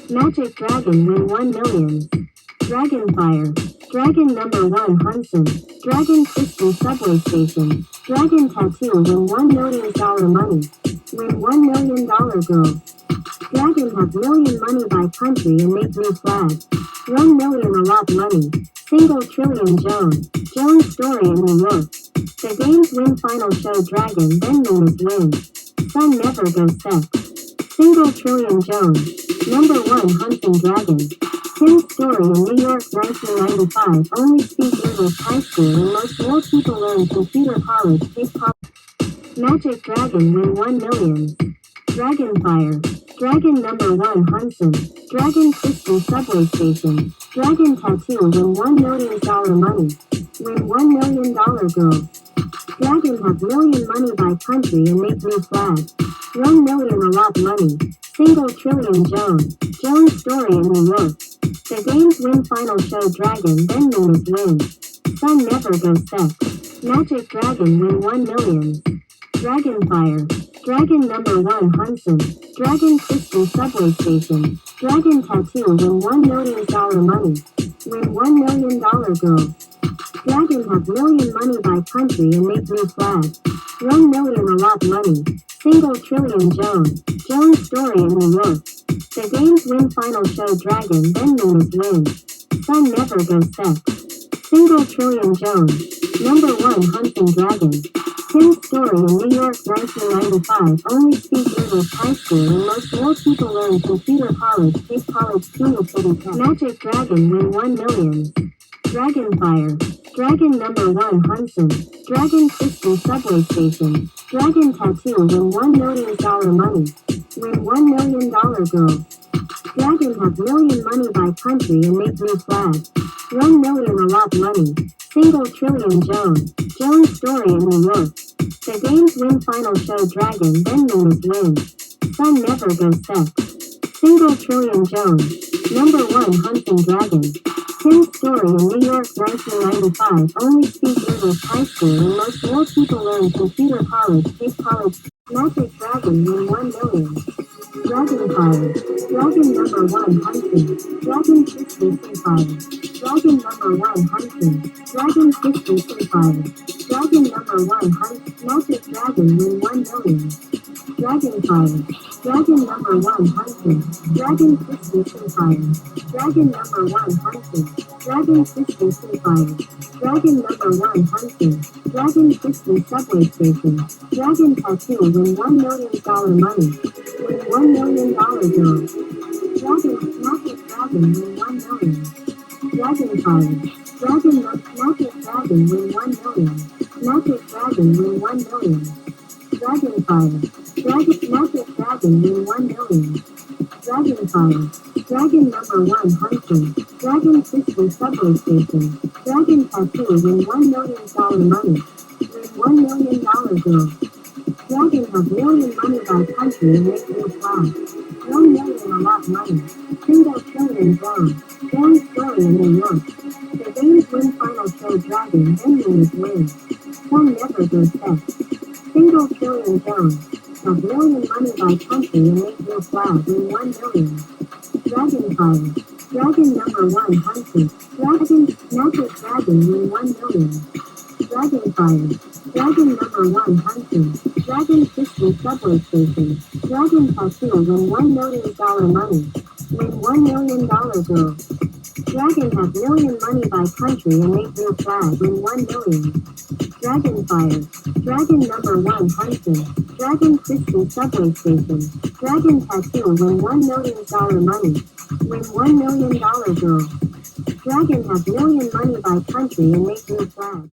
Magic Dragon win 1 million. Dragon Fire. Dragon number 1 Hunson. Dragon Chyrstie subway station. Dragon Tattoo win $1 million money. Win $1 million girl. Dragon have million money by country and make new flag. 1 million a lot money. Single trillion Jone. Jone story in New York. The games win final show Dragon then known as win. Sun never goes sex. Single trillion Jone. Number 1 Hunting Dragon. Tim's story in New York 1995 only speak English high school and most more people learn computer college take college. Magic Dragon win 1 million. Dragon Fire. Dragon number 1 Hunson. Dragon Chyrstie subway station. Dragon Tattoo win $1 million money. Win $1 million girl. Dragon have million money by country and make new flag. 1 million a lot money. Single trillion Jone. Jone story in New York. The games win final show Dragon then known as win. Sun never goes sex. Magic Dragon win 1 million. Dragon Fire. Dragon number 1 Hunson. Dragon Chyrstie subway station. Dragon Tattoo win $1 million money. Win $1 million girl. Dragon have million money by country and make new flag. 1 million a lot money. Single trillion Jone. Jone story in New York. The games win final show Dragon then known as win. Sun never goes sex. Single trillion Jone. Number 1 Hunting Dragon. Tim's story in New York 1995 only speak English high school and most more people learn computer college take college penal city test. Magic Dragon win 1 million. Dragon Fire. Dragon number 1 Hunson. Dragon Chyrstie subway station. Dragon Tattoo win $1 million money. Win $1 million girl. Dragon have million money by country and make new flag. 1 million a lot money. Single trillion Jone. Jone story in New York. The games win final show Dragon then known as win. Sun never goes sex. Single trillion Jone. Number 1 Hunting Dragon. Tim's story in New York 1995 only speak English high school and most more people learn computer college take college. Magic Dragon win 1 million. Dragon Fire. Dragon number 1 Hunting. Dragon Chyrstie Fire. Dragon number 1 Hunting. Dragon Chyrstie Fire. Dragon number 1 Hunt. Magic Dragon win 1 million. Dragon Fire. Dragon number 1 Hunting. Dragon Chyrstie Fire. Dragon number 1 Hunting. Dragon Chyrstie Fire. Dragon number 1 Hunting. Dragon Chyrstie subway station. Dragon Tattoo win $1 million money. Win $1 million girl. Dragon. Magic Dragon win 1 million. Dragon Fire. Dragon Magic Dragon win 1 million. Magic Dragon win 1 million. Dragon Fire. Dragon Magic Dragon win 1 million. Dragon Fire. Dragon number 1 Hunting. Dragon Chyrstie subway station. Dragon Tattoo win $1 million money. Win $1 million girl. Dragon have million money by country and make new flag. 1 million a lot money. Single trillion Jone. Jone story in New York. The games win final show Dragon then known as win. Sun never goes sex. Single trillion Jone. Have million money by country and make new flag. Win 1 million. Dragon Fire. Dragon number 1 Hunting. Dragon. Magic Dragon win 1 million. Dragon Fire. Dragon number 1 Hunting. Dragon Chyrstie subway station. Dragon Tattoo win $1 million money. Win $1 million girl. Dragon have million money by country and make new flag. Win 1 million. Dragon Fire. Dragon number 1 Hunting. Dragon Chyrstie subway station. Dragon Tattoo win $1 million money. Win $1 million girl. Dragon have million money by country and make new flag.